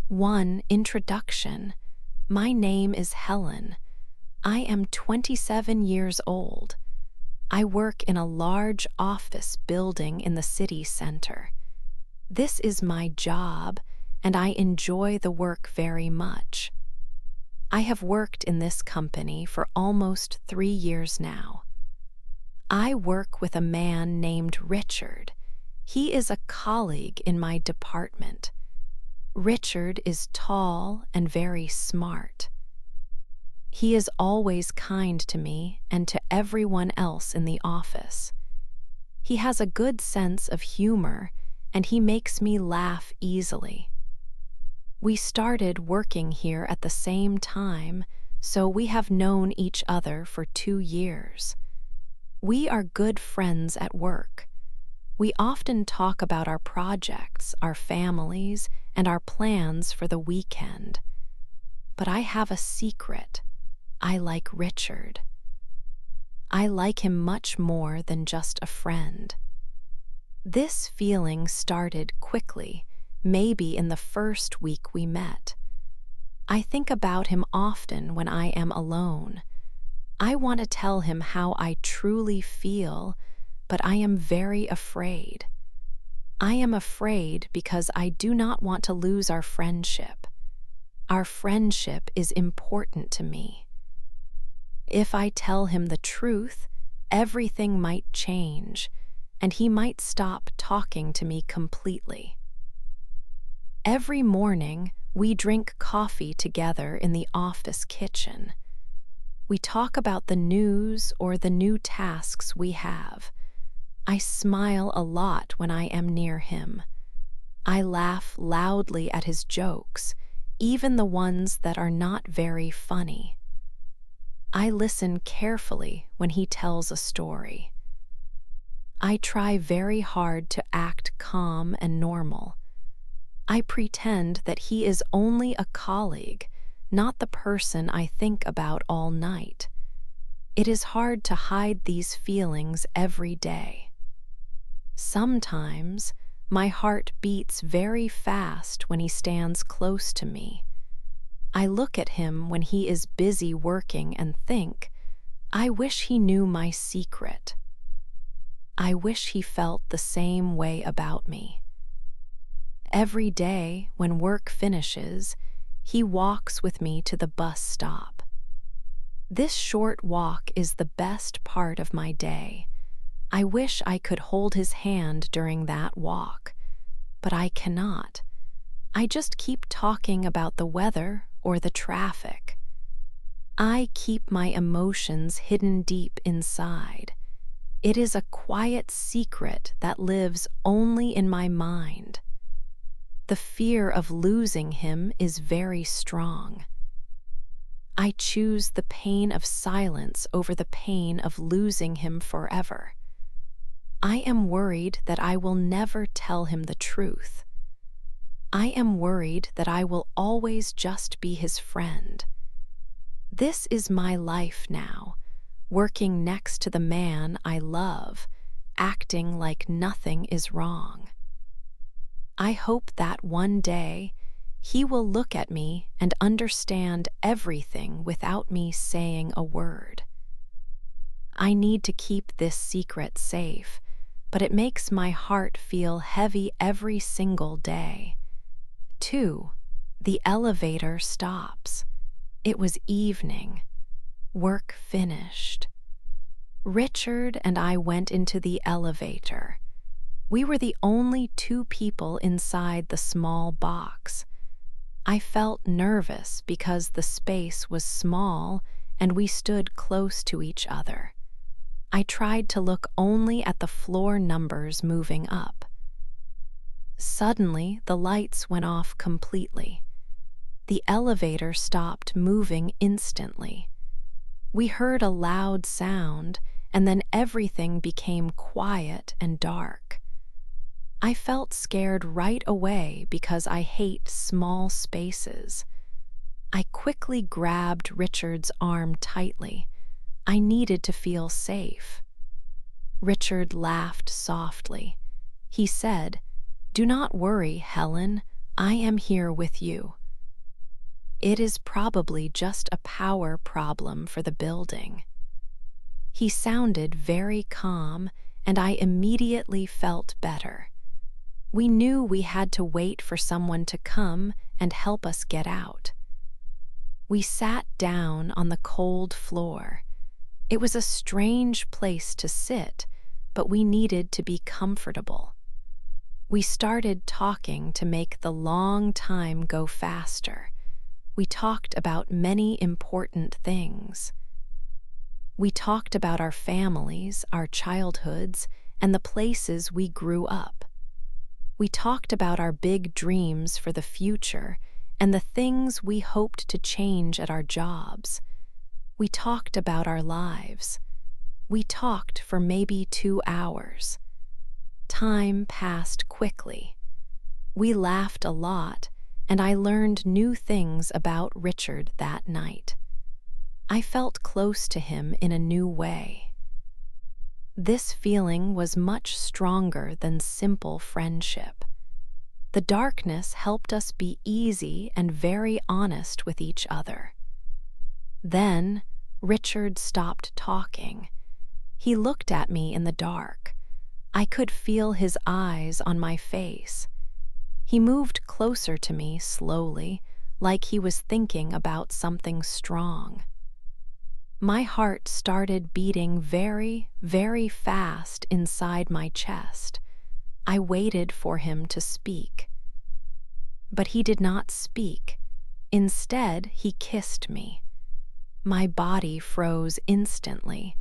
1. Introduction. My name is Helen. I am 27 years old. I work in a large office building in the city center. This is my job, and I enjoy the work very much. I have worked in this company for almost 3 years now. I work with a man named Richard. He is a colleague in my department. Richard is tall and very smart. He is always kind to me and to everyone else in the office. He has a good sense of humor, and he makes me laugh easily. We started working here at the same time, so we have known each other for 2 years. We are good friends at work. We often talk about our projects, our families, and our plans for the weekend. But I have a secret. I like Richard. I like him much more than just a friend. This feeling started quickly, maybe in the first week we met. I think about him often when I am alone. I want to tell him how I truly feel, but I am very afraid. I am afraid because I do not want to lose our friendship. Our friendship is important to me. If I tell him the truth, everything might change, and he might stop talking to me completely. Every morning, we drink coffee together in the office kitchen. We talk about the news or the new tasks we have. I smile a lot when I am near him. I laugh loudly at his jokes, even the ones that are not very funny. I listen carefully when he tells a story. I try very hard to act calm and normal. I pretend that he is only a colleague, not the person I think about all night. It is hard to hide these feelings every day. Sometimes my heart beats very fast when he stands close to me. I look at him when he is busy working and think, I wish he knew my secret. I wish he felt the same way about me. Every day when work finishes, he walks with me to the bus stop. This short walk is the best part of my day. I wish I could hold his hand during that walk, but I cannot. I just keep talking about the weather or the traffic. I keep my emotions hidden deep inside. It is a quiet secret that lives only in my mind. The fear of losing him is very strong. I choose the pain of silence over the pain of losing him forever. I am worried that I will never tell him the truth. I am worried that I will always just be his friend. This is my life now, working next to the man I love, acting like nothing is wrong. I hope that one day he will look at me and understand everything without me saying a word. I need to keep this secret safe, but it makes my heart feel heavy every single day. 2. The elevator stops. It was evening. Work finished. Richard and I went into the elevator. We were the only 2 people inside the small box. I felt nervous because the space was small and we stood close to each other. I tried to look only at the floor numbers moving up. Suddenly, the lights went off completely. The elevator stopped moving instantly. We heard a loud sound, and then everything became quiet and dark. I felt scared right away because I hate small spaces. I quickly grabbed Richard's arm tightly. I needed to feel safe. Richard laughed softly. He said, "Do not worry, Helen. I am here with you. It is probably just a power problem for the building." He sounded very calm, and I immediately felt better. We knew we had to wait for someone to come and help us get out. We sat down on the cold floor. It was a strange place to sit, but we needed to be comfortable. We started talking to make the long time go faster. We talked about many important things. We talked about our families, our childhoods, and the places we grew up. We talked about our big dreams for the future and the things we hoped to change at our jobs. We talked about our lives. We talked for maybe 2 hours. Time passed quickly. We laughed a lot, and I learned new things about Richard that night. I felt close to him in a new way. This feeling was much stronger than simple friendship. The darkness helped us be easy and very honest with each other. Then, Richard stopped talking. He looked at me in the dark. I could feel his eyes on my face. He moved closer to me slowly, like he was thinking about something strong. My heart started beating very, very fast inside my chest. I waited for him to speak. But he did not speak. Instead, he kissed me. My body froze instantly.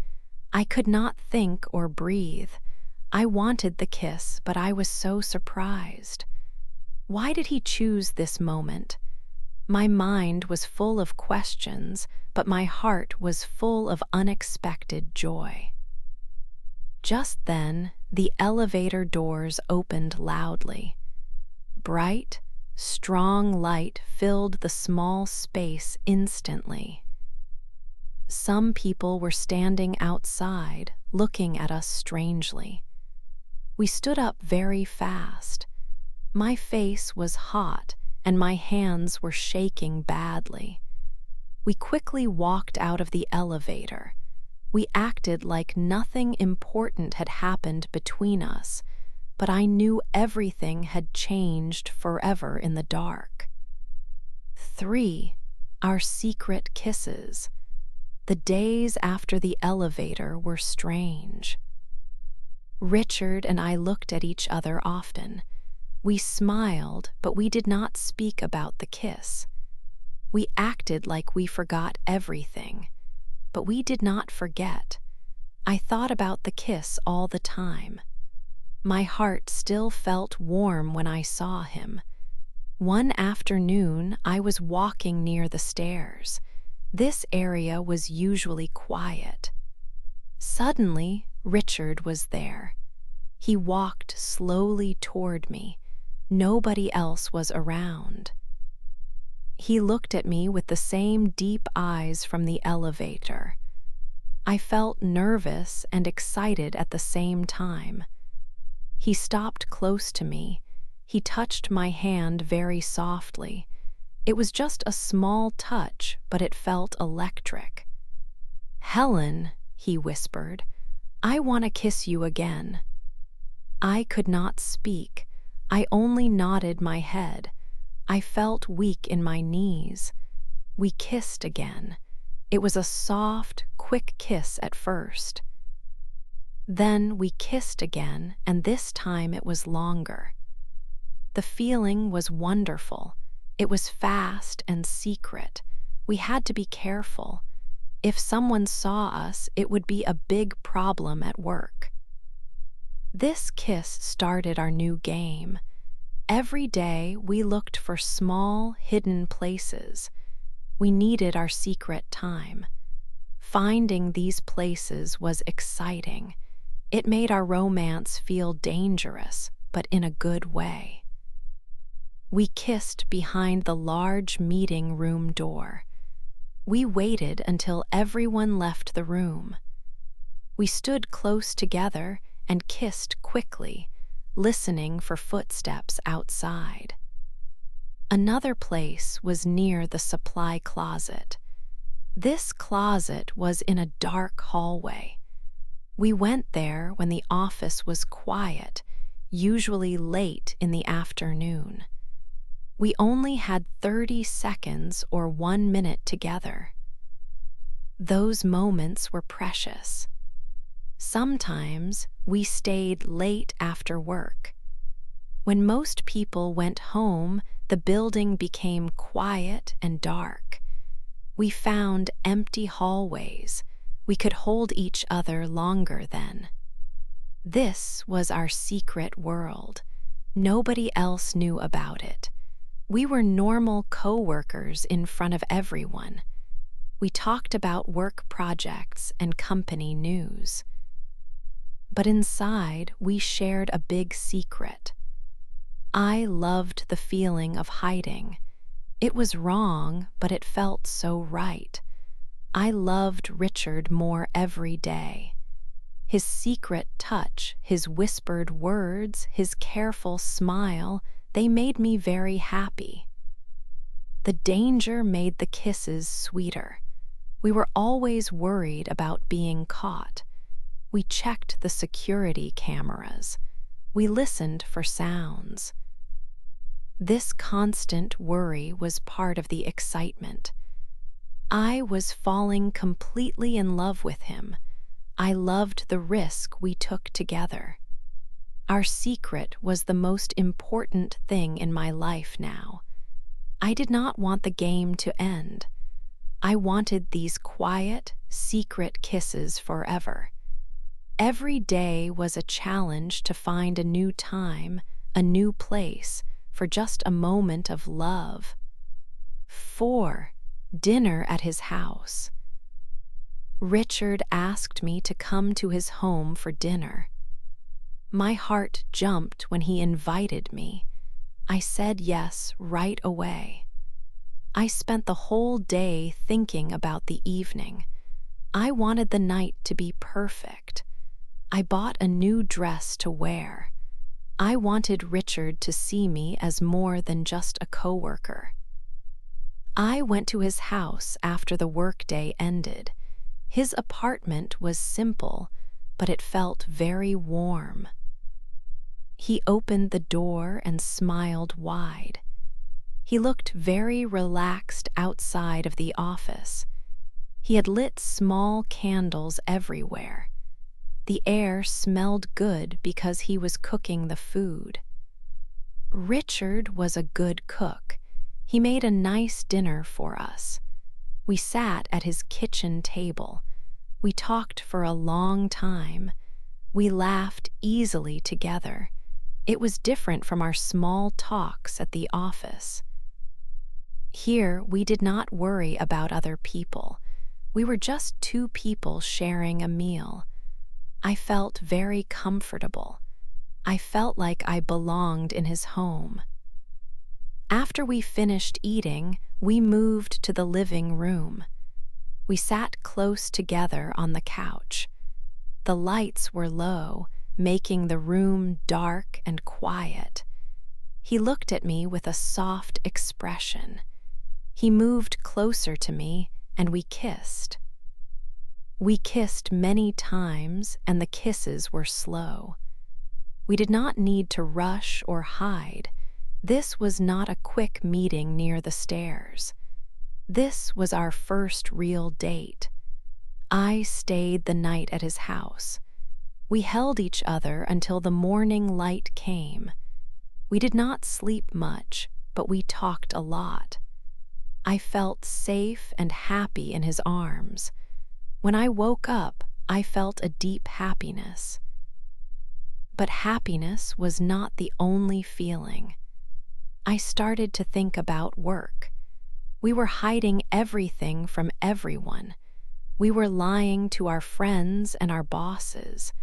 I could not think or breathe. I wanted the kiss, but I was so surprised. Why did he choose this moment? My mind was full of questions, but my heart was full of unexpected joy. Just then, the elevator doors opened loudly. Bright, strong light filled the small space instantly. Some people were standing outside, looking at us strangely. We stood up very fast. My face was hot, and my hands were shaking badly. We quickly walked out of the elevator. We acted like nothing important had happened between us, but I knew everything had changed forever in the dark. 3. Our secret kisses. The days after the elevator were strange. Richard and I looked at each other often. We smiled, but we did not speak about the kiss. We acted like we forgot everything, but we did not forget. I thought about the kiss all the time. My heart still felt warm when I saw him. One afternoon, I was walking near the stairs. This area was usually quiet. Suddenly, Richard was there. He walked slowly toward me. Nobody else was around. He looked at me with the same deep eyes from the elevator. I felt nervous and excited at the same time. He stopped close to me. He touched my hand very softly. It was just a small touch, but it felt electric. "Helen," he whispered, "I want to kiss you again." I could not speak. I only nodded my head. I felt weak in my knees. We kissed again. It was a soft, quick kiss at first. Then we kissed again, and this time it was longer. The feeling was wonderful. It was fast and secret. We had to be careful. If someone saw us, it would be a big problem at work. This kiss started our new game. Every day we looked for small, hidden places. We needed our secret time. Finding these places was exciting. It made our romance feel dangerous, but in a good way. We kissed behind the large meeting room door. We waited until everyone left the room. We stood close together and kissed quickly, listening for footsteps outside. Another place was near the supply closet. This closet was in a dark hallway. We went there when the office was quiet, usually late in the afternoon. We only had 30 seconds or 1 minute together. Those moments were precious. Sometimes we stayed late after work. When most people went home, the building became quiet and dark. We found empty hallways. We could hold each other longer then. This was our secret world. Nobody else knew about it. We were normal co-workers in front of everyone. We talked about work projects and company news. But inside, we shared a big secret. I loved the feeling of hiding. It was wrong, but it felt so right. I loved Richard more every day. His secret touch, his whispered words, his careful smile, they made me very happy. The danger made the kisses sweeter. We were always worried about being caught. We checked the security cameras. We listened for sounds. This constant worry was part of the excitement. I was falling completely in love with him. I loved the risk we took together. Our secret was the most important thing in my life now. I did not want the game to end. I wanted these quiet, secret kisses forever. Every day was a challenge to find a new time, a new place, for just a moment of love. 4. Dinner at his house. Richard asked me to come to his home for dinner. My heart jumped when he invited me. I said yes right away. I spent the whole day thinking about the evening. I wanted the night to be perfect. I bought a new dress to wear. I wanted Richard to see me as more than just a coworker. I went to his house after the workday ended. His apartment was simple, but it felt very warm. He opened the door and smiled wide. He looked very relaxed outside of the office. He had lit small candles everywhere. The air smelled good because he was cooking the food. Richard was a good cook. He made a nice dinner for us. We sat at his kitchen table. We talked for a long time. We laughed easily together. It was different from our small talks at the office. Here, we did not worry about other people. We were just two people sharing a meal. I felt very comfortable. I felt like I belonged in his home. After we finished eating, we moved to the living room. We sat close together on the couch. The lights were low, making the room dark and quiet. He looked at me with a soft expression. He moved closer to me, and we kissed. We kissed many times, and the kisses were slow. We did not need to rush or hide. This was not a quick meeting near the stairs. This was our first real date. I stayed the night at his house. We held each other until the morning light came. We did not sleep much, but we talked a lot. I felt safe and happy in his arms. When I woke up, I felt a deep happiness. But happiness was not the only feeling. I started to think about work. We were hiding everything from everyone. We were lying to our friends and our bosses.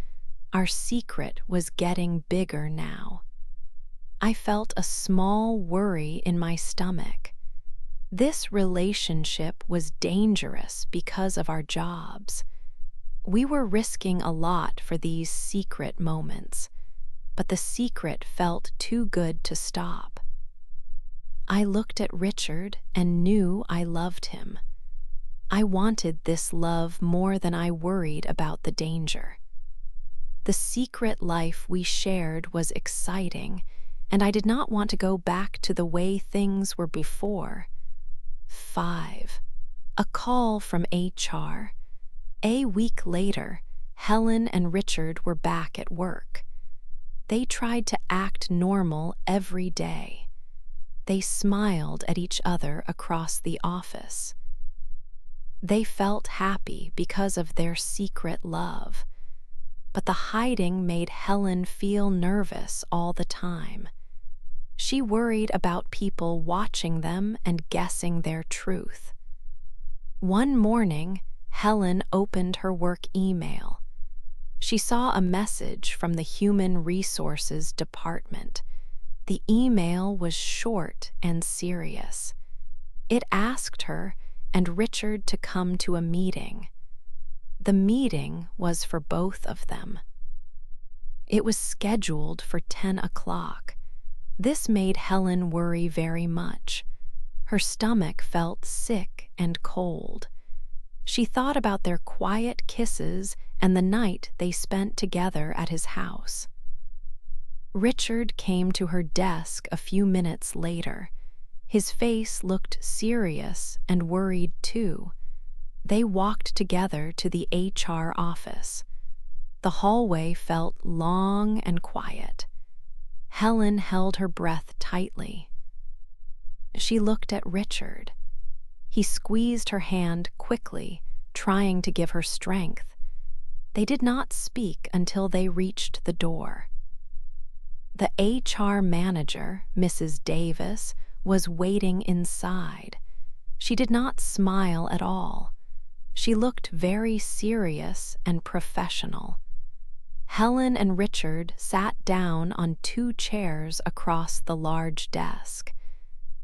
Our secret was getting bigger now. I felt a small worry in my stomach. This relationship was dangerous because of our jobs. We were risking a lot for these secret moments, but the secret felt too good to stop. I looked at Richard and knew I loved him. I wanted this love more than I worried about the danger. The secret life we shared was exciting, and I did not want to go back to the way things were before. 5. A call from HR. A week later, Helen and Richard were back at work. They tried to act normal every day. They smiled at each other across the office. They felt happy because of their secret love, but the hiding made Helen feel nervous all the time. She worried about people watching them and guessing their truth. One morning, Helen opened her work email. She saw a message from the Human Resources Department. The email was short and serious. It asked her and Richard to come to a meeting. The meeting was for both of them. It was scheduled for 10 o'clock. This made Helen worry very much. Her stomach felt sick and cold. She thought about their quiet kisses and the night they spent together at his house. Richard came to her desk a few minutes later. His face looked serious and worried too. They walked together to the HR office. The hallway felt long and quiet. Helen held her breath tightly. She looked at Richard. He squeezed her hand quickly, trying to give her strength. They did not speak until they reached the door. The HR manager, Mrs. Davis, was waiting inside. She did not smile at all. She looked very serious and professional. Helen and Richard sat down on 2 chairs across the large desk.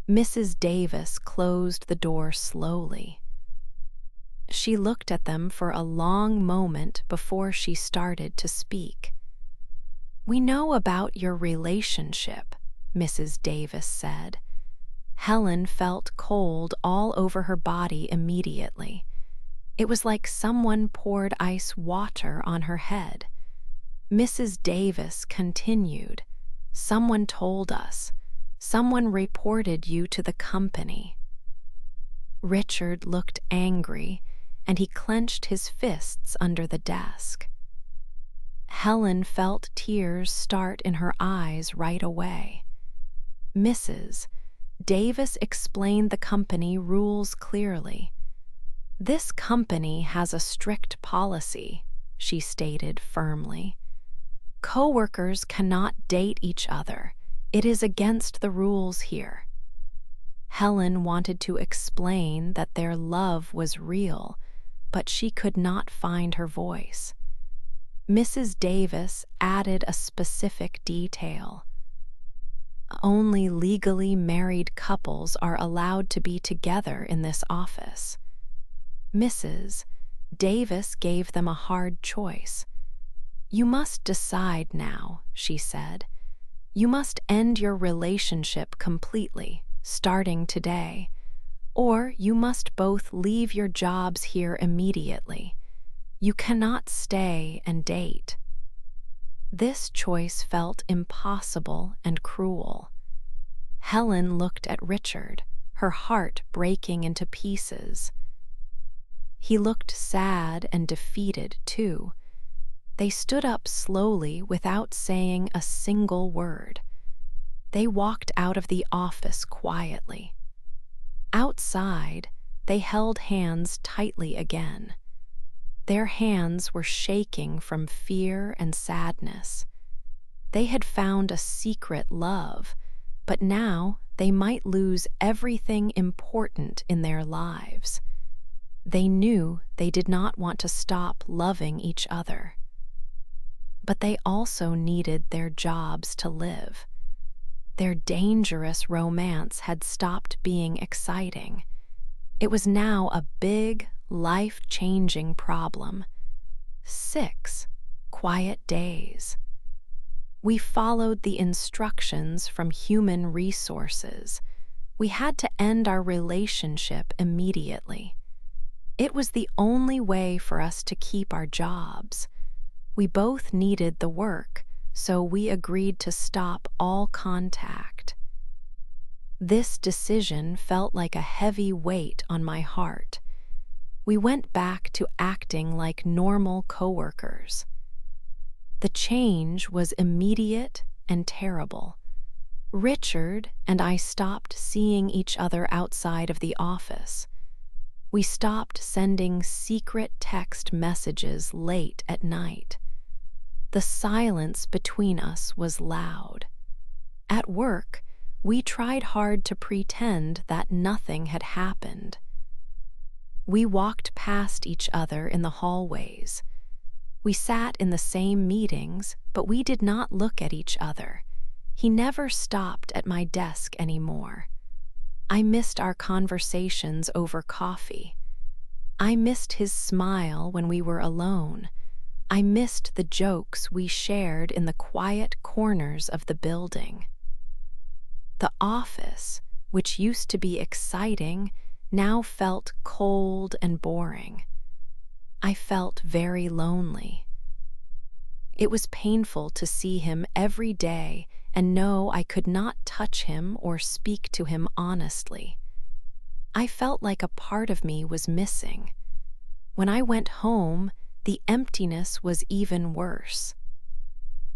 Mrs. Davis closed the door slowly. She looked at them for a long moment before she started to speak. "We know about your relationship," Mrs. Davis said. Helen felt cold all over her body immediately. It was like someone poured ice water on her head. Mrs. Davis continued, "Someone told us. Someone reported you to the company." Richard looked angry, and he clenched his fists under the desk. Helen felt tears start in her eyes right away. Mrs. Davis explained the company rules clearly. "This company has a strict policy," she stated firmly. "Coworkers cannot date each other. It is against the rules here." Helen wanted to explain that their love was real, but she could not find her voice. Mrs. Davis added a specific detail. "Only legally married couples are allowed to be together in this office." Mrs. Davis gave them a hard choice. "You must decide now," she said. "You must end your relationship completely, starting today, or you must both leave your jobs here immediately. You cannot stay and date." This choice felt impossible and cruel. Helen looked at Richard, her heart breaking into pieces. He looked sad and defeated, too. They stood up slowly without saying a single word. They walked out of the office quietly. Outside, they held hands tightly again. Their hands were shaking from fear and sadness. They had found a secret love, but now they might lose everything important in their lives. They knew they did not want to stop loving each other. But they also needed their jobs to live. Their dangerous romance had stopped being exciting. It was now a big, life-changing problem. 6 quiet days. We followed the instructions from Human Resources. We had to end our relationship immediately. It was the only way for us to keep our jobs. We both needed the work, so we agreed to stop all contact. This decision felt like a heavy weight on my heart. We went back to acting like normal coworkers. The change was immediate and terrible. Richard and I stopped seeing each other outside of the office. We stopped sending secret text messages late at night. The silence between us was loud. At work, we tried hard to pretend that nothing had happened. We walked past each other in the hallways. We sat in the same meetings, but we did not look at each other. He never stopped at my desk anymore. I missed our conversations over coffee. I missed his smile when we were alone. I missed the jokes we shared in the quiet corners of the building. The office, which used to be exciting, now felt cold and boring. I felt very lonely. It was painful to see him every day and know I could not touch him or speak to him honestly. I felt like a part of me was missing. When I went home, the emptiness was even worse.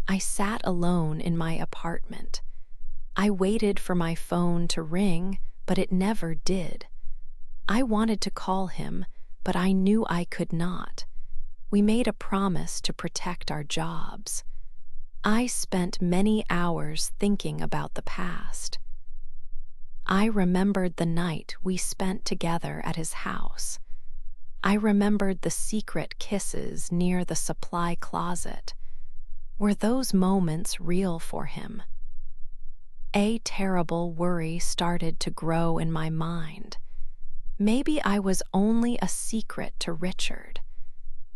I sat alone in my apartment. I waited for my phone to ring, but it never did. I wanted to call him, but I knew I could not. We made a promise to protect our jobs. I spent many hours thinking about the past. I remembered the night we spent together at his house. I remembered the secret kisses near the supply closet. Were those moments real for him? A terrible worry started to grow in my mind. Maybe I was only a secret to Richard.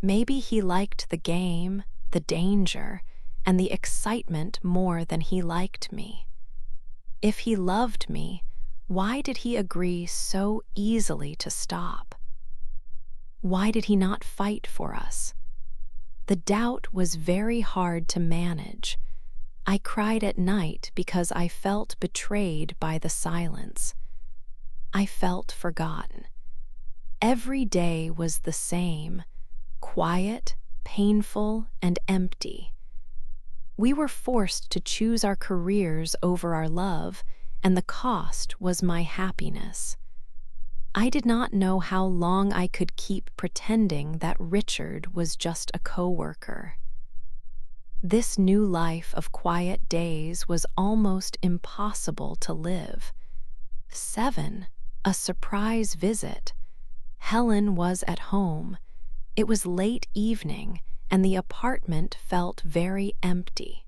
Maybe he liked the game, the danger, and the excitement more than he liked me. If he loved me, why did he agree so easily to stop? Why did he not fight for us? The doubt was very hard to manage. I cried at night because I felt betrayed by the silence. I felt forgotten. Every day was the same, quiet, painful, and empty. We were forced to choose our careers over our love, and the cost was my happiness. I did not know how long I could keep pretending that Richard was just a coworker. This new life of quiet days was almost impossible to live. 7. A surprise visit. Helen was at home. It was late evening, and the apartment felt very empty.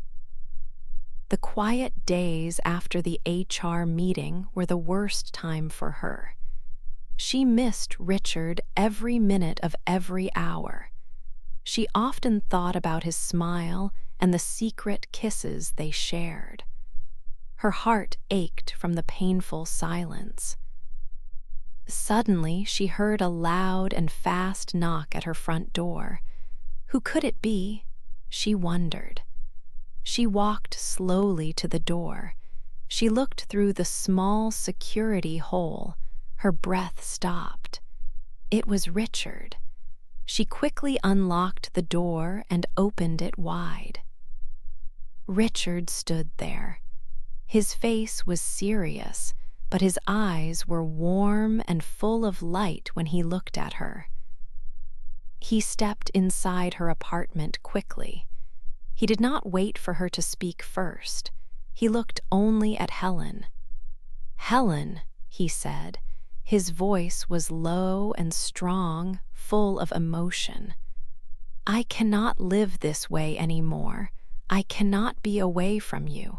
The quiet days after the HR meeting were the worst time for her. She missed Richard every minute of every hour. She often thought about his smile and the secret kisses they shared. Her heart ached from the painful silence. Suddenly, she heard a loud and fast knock at her front door. Who could it be? She wondered. She walked slowly to the door. She looked through the small security hole. Her breath stopped. It was Richard. She quickly unlocked the door and opened it wide. Richard stood there. His face was serious, but his eyes were warm and full of light when he looked at her. He stepped inside her apartment quickly. He did not wait for her to speak first. He looked only at Helen. "Helen," he said. His voice was low and strong, full of emotion. "I cannot live this way anymore. I cannot be away from you."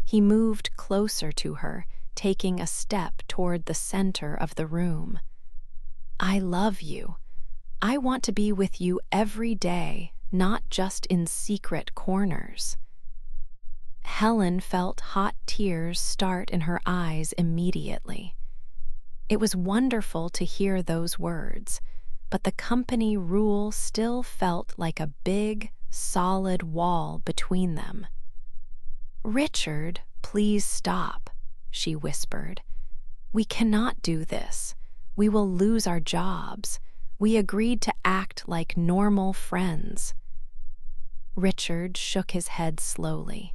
He moved closer to her, taking a step toward the center of the room. "I love you. I want to be with you every day, not just in secret corners." Helen felt hot tears start in her eyes immediately. It was wonderful to hear those words, but the company rule still felt like a big, solid wall between them. "Richard, please stop," she whispered. "We cannot do this. We will lose our jobs. We agreed to act like normal friends." Richard shook his head slowly.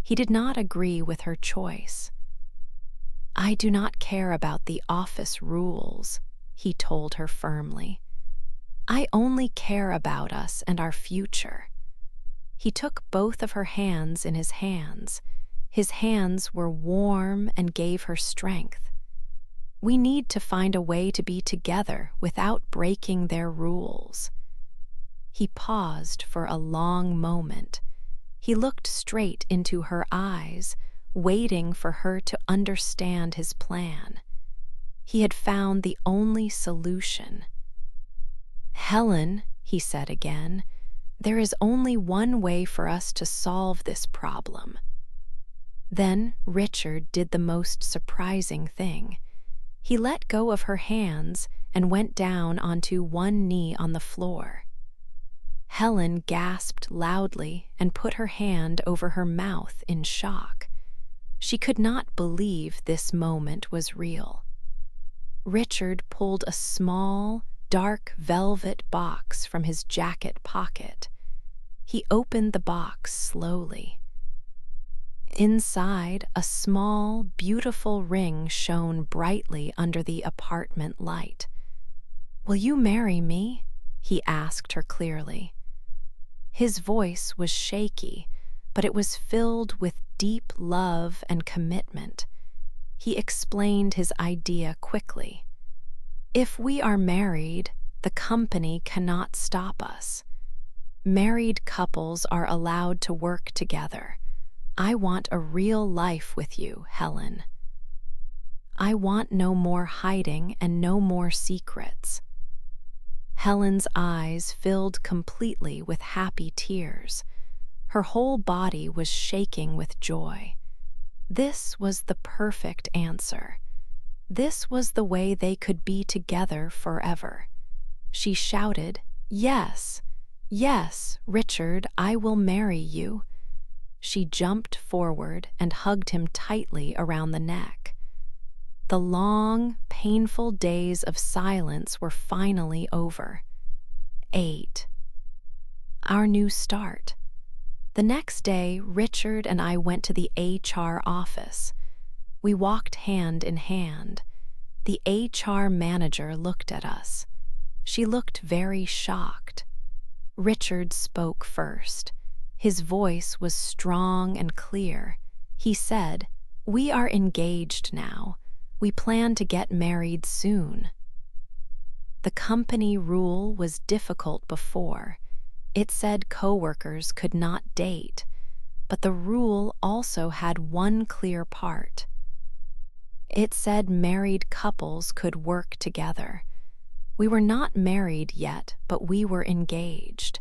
He did not agree with her choice. "I do not care about the office rules," he told her firmly. "I only care about us and our future." He took both of her hands in his hands. His hands were warm and gave her strength. "We need to find a way to be together without breaking their rules." He paused for a long moment. He looked straight into her eyes, waiting for her to understand his plan. He had found the only solution. "Helen," he said again, "there is only one way for us to solve this problem." Then Richard did the most surprising thing. He let go of her hands and went down onto one knee on the floor. Helen gasped loudly and put her hand over her mouth in shock. She could not believe this moment was real. Richard pulled a small, dark velvet box from his jacket pocket. He opened the box slowly. Inside, a small, beautiful ring shone brightly under the apartment light. "Will you marry me?" he asked her clearly. His voice was shaky, but it was filled with deep love and commitment. He explained his idea quickly. "If we are married, the company cannot stop us. Married couples are allowed to work together. I want a real life with you, Helen. I want no more hiding and no more secrets." Helen's eyes filled completely with happy tears. Her whole body was shaking with joy. This was the perfect answer. This was the way they could be together forever. She shouted, "Yes, yes, Richard, I will marry you." She jumped forward and hugged him tightly around the neck. The long, painful days of silence were finally over. 8. Our new start. The next day, Richard and I went to the HR office. We walked hand in hand. The HR manager looked at us. She looked very shocked. Richard spoke first. His voice was strong and clear. He said, "We are engaged now. We plan to get married soon." The company rule was difficult before. It said coworkers could not date, but the rule also had one clear part. It said married couples could work together. We were not married yet, but we were engaged.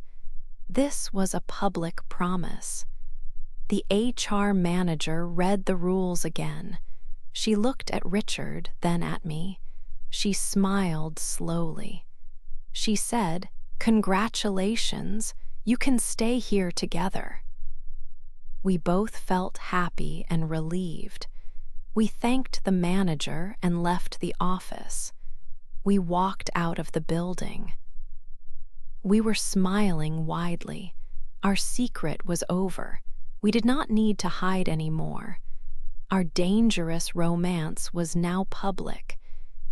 This was a public promise. The HR manager read the rules again. She looked at Richard, then at me. She smiled slowly. She said, "Congratulations, you can stay here together." We both felt happy and relieved. We thanked the manager and left the office. We walked out of the building. We were smiling widely. Our secret was over. We did not need to hide anymore. Our dangerous romance was now public.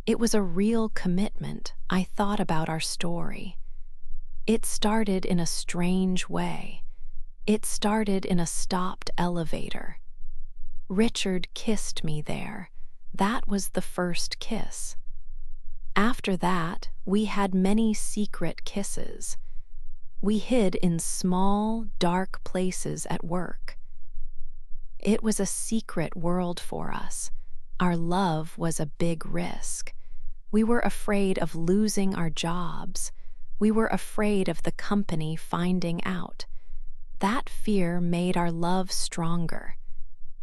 It was a real commitment. I thought about our story. It started in a strange way. It started in a stopped elevator. Richard kissed me there. That was the first kiss. After that, we had many secret kisses. We hid in small, dark places at work. It was a secret world for us. Our love was a big risk. We were afraid of losing our jobs. We were afraid of the company finding out. That fear made our love stronger.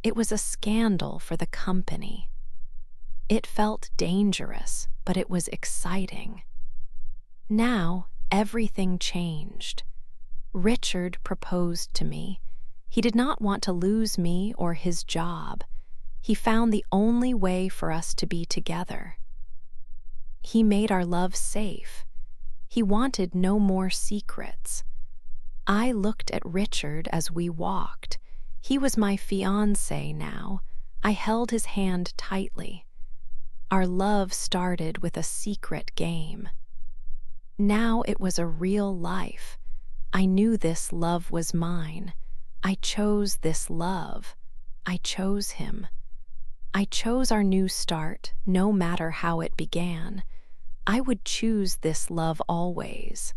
It was a scandal for the company. It felt dangerous, but it was exciting. Now, everything changed. Richard proposed to me. He did not want to lose me or his job. He found the only way for us to be together. He made our love safe. He wanted no more secrets. I looked at Richard as we walked. He was my fiancé now. I held his hand tightly. Our love started with a secret game. Now it was a real life. I knew this love was mine. I chose this love. I chose him. I chose our new start, no matter how it began. I would choose this love always.